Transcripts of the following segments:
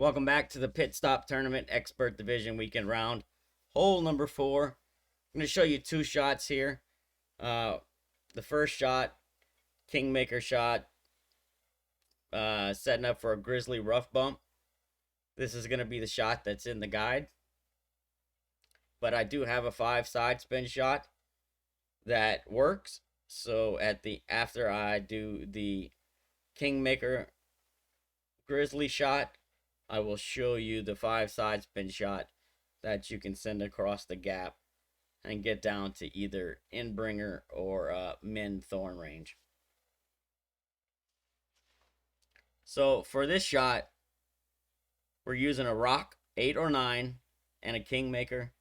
Welcome back to the Pit Stop Tournament Expert Division Weekend Round. Hole number 4. I'm going to show you two shots here. The first shot, Kingmaker shot, setting up for a Grizzly rough bump. This is going to be the shot that's in the guide. But I do have a 5 side spin shot that works. So after I do the Kingmaker Grizzly shot, I will show you the 5 side spin shot that you can send across the gap and get down to either Inbringer or Min Thorn range. So for this shot, we're using a rock 8 or 9 and a Kingmaker.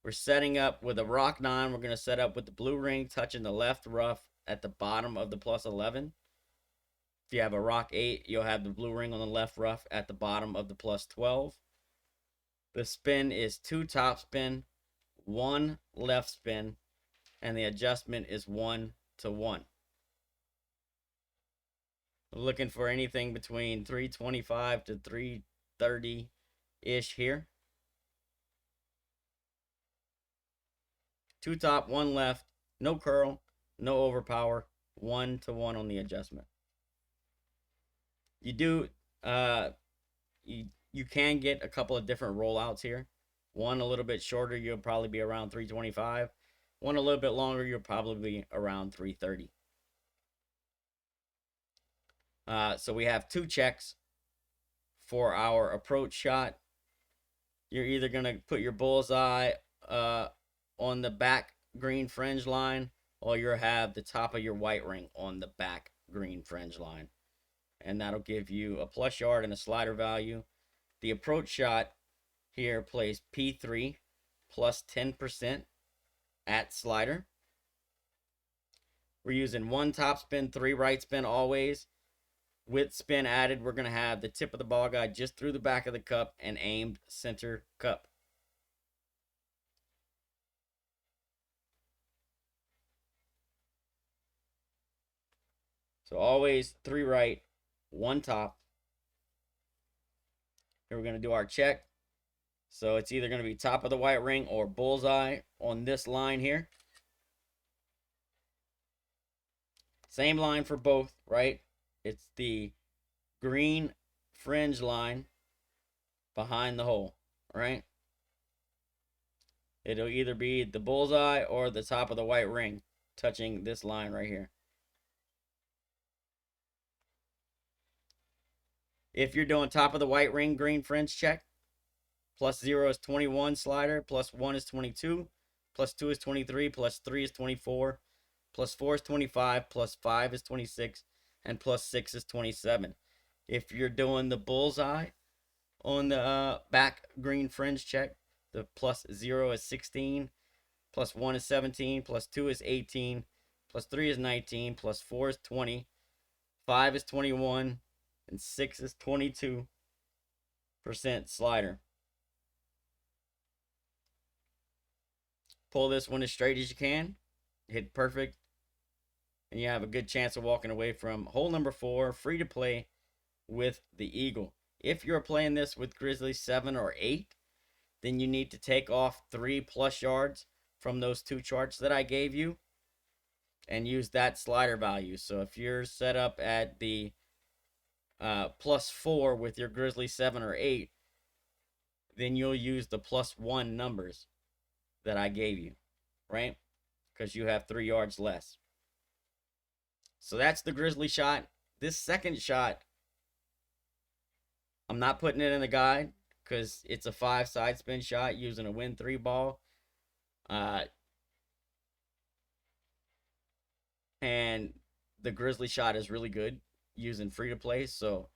We're setting up with a rock 9. We're going to set up with the blue ring touching the left rough at the bottom of the plus 11. If you have a rock 8, you'll have the blue ring on the left rough at the bottom of the plus 12. The spin is 2 top spin, 1 left spin, and the adjustment is 1 to 1. We're looking for anything between 325 to 330-ish here. 2 top, 1 left, no curl, no overpower, 1 to 1 on the adjustment. You can get a couple of different rollouts here. One a little bit shorter, you'll probably be around 325. One a little bit longer, you'll probably be around 330. So we have 2 checks for our approach shot. You're either going to put your bullseye on the back green fringe line, or you'll have the top of your white ring on the back green fringe line. And that'll give you a plus yard and a slider value. The approach shot here plays P3 plus 10% at slider. We're using 1 top spin, 3 right spin always. With spin added, we're going to have the tip of the ball guide just through the back of the cup and aimed center cup. So always 3 right, 1 top. Here we're going to do our check. So it's either going to be top of the white ring or bullseye on this line here. Same line for both, right? It's the green fringe line behind the hole, right? It'll either be the bullseye or the top of the white ring touching this line right here. If you're doing top of the white ring green fringe check, plus 0 is 21 slider, plus 1 is 22, plus 2 is 23, plus 3 is 24, plus 4 is 25, plus 5 is 26, and plus 6 is 27. If you're doing the bullseye on the back green fringe check, the plus 0 is 16, plus 1 is 17, plus 2 is 18, plus 3 is 19, plus 4 is 20, 5 is 21, and 6 is 22% slider. Pull this one as straight as you can, hit perfect, and you have a good chance of walking away from hole number 4, free to play with the Eagle. If you're playing this with Grizzly 7 or 8, then you need to take off 3 plus yards from those 2 charts that I gave you and use that slider value. So if you're set up at the plus 4 with your Grizzly 7 or 8, then you'll use the plus 1 numbers that I gave you, right? Because you have 3 yards less. So that's the Grizzly shot. This second shot, I'm not putting it in the guide because it's a 5 side spin shot using a Win 3 ball. And the Grizzly shot is really good using free to play. So,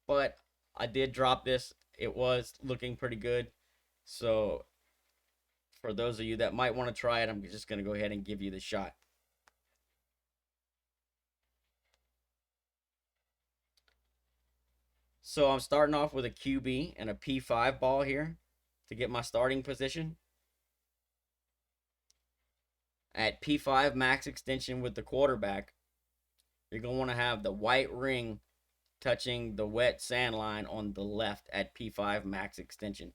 but I did drop this. It was looking pretty good. So for those of you that might want to try it, I'm just going to go ahead and give you the shot. So I'm starting off with a QB and a P5 ball here to get my starting position. At P5 max extension with the quarterback, you're going to want to have the white ring touching the wet sand line on the left at P5 max extension.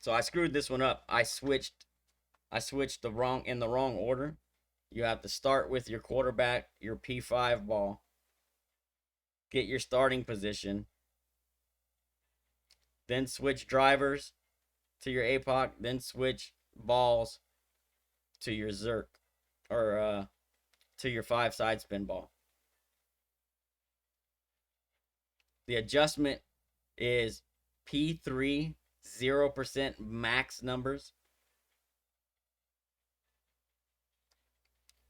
So I screwed this one up. I switched the wrong order. You have to start with your quarterback, your P5 ball, get your starting position, then switch drivers to your APOC, then switch balls to your Zerk, or to your 5 side spin ball. The adjustment is P3 0% max numbers.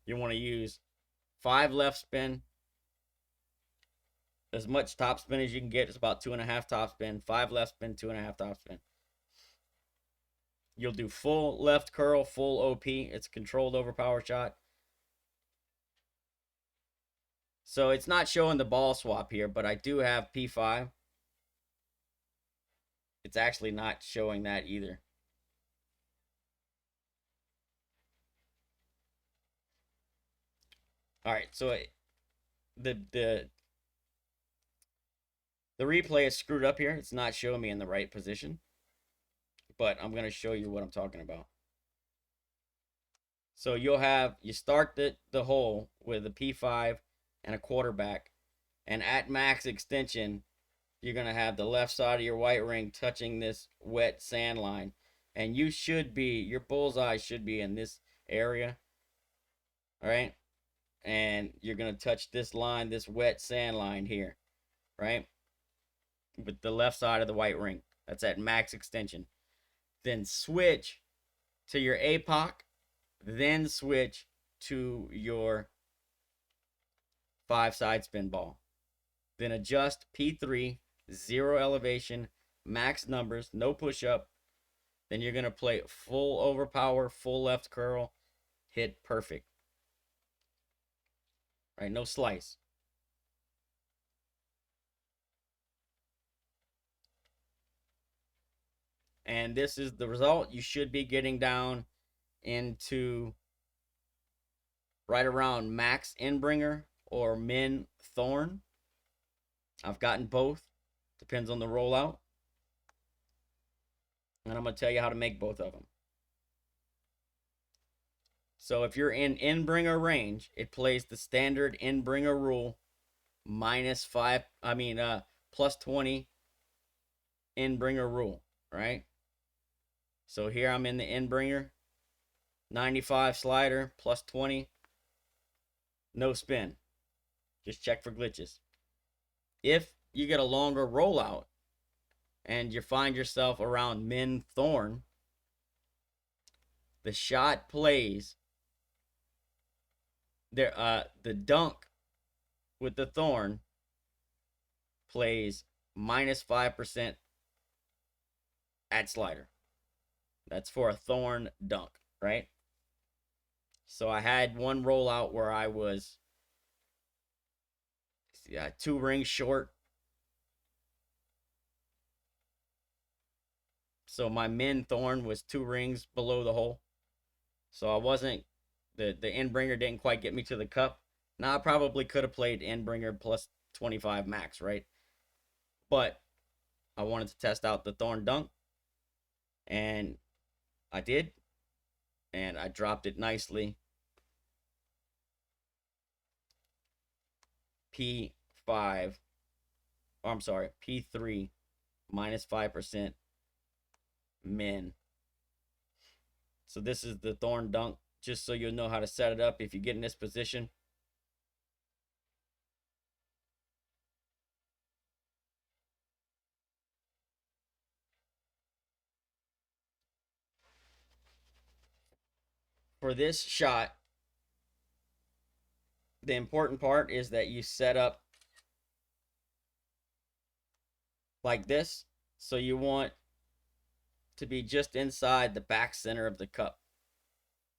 You want to use 5 left spin, as much top spin as you can get. It's about 2.5 top spin, 5 left spin, 2.5 top spin. You'll do full left curl, full OP. It's controlled overpower shot. So it's not showing the ball swap here, but I do have P5. It's actually not showing that either. All right, so the replay is screwed up here. It's not showing me in the right position, but I'm going to show you what I'm talking about. So you start the hole with a P5 and a quarterback, and at max extension, you're going to have the left side of your white ring touching this wet sand line, and your bullseye should be in this area. All right, and you're going to touch this line, this wet sand line here, right, with the left side of the white ring. That's at max extension. Then switch to your APOC, then switch to your 5 side spin ball. Then adjust P3, 0 elevation, max numbers, no push up. Then you're going to play full overpower, full left curl, hit perfect. Right, no slice. And this is the result. You should be getting down into right around max Endbringer or min Thorn. I've gotten both. Depends on the rollout. And I'm going to tell you how to make both of them. So if you're in Endbringer range, it plays the standard Endbringer rule, plus 20 Endbringer rule, right? So here I'm in the Endbringer, 95 slider, plus 20, no spin. Just check for glitches. If you get a longer rollout and you find yourself around min Thorn, the shot plays there. The dunk with the Thorn plays minus 5% at slider. That's for a Thorn dunk, right? So I had one rollout where I was 2 rings short. So my min Thorn was 2 rings below the hole. So I wasn't, the Endbringer didn't quite get me to the cup. Now I probably could have played Endbringer plus 25 max, right? But I wanted to test out the Thorn dunk. And I did. And I dropped it nicely. P5, P3 minus 5% min. So this is the Thorn dunk, just so you'll know how to set it up if you get in this position. For this shot, the important part is that you set up like this. So you want to be just inside the back center of the cup,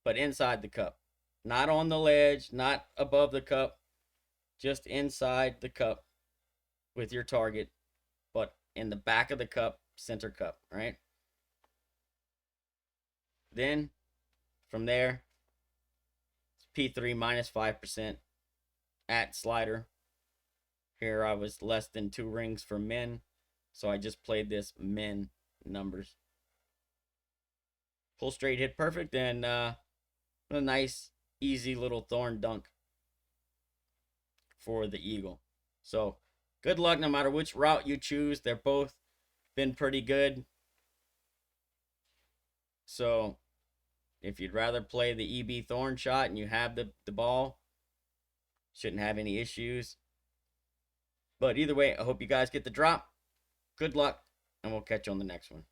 but inside the cup, not on the ledge, not above the cup, just inside the cup with your target, but in the back of the cup, center cup, right? Then from there, P3 minus 5% at slider. Here I was less than 2 rings for min, so I just played this min numbers. Pull straight hit perfect, and a nice, easy little thorn dunk for the eagle. So good luck no matter which route you choose. They're both been pretty good. So if you'd rather play the EB thorn shot and you have the ball, shouldn't have any issues. But either way, I hope you guys get the drop. Good luck, and we'll catch you on the next one.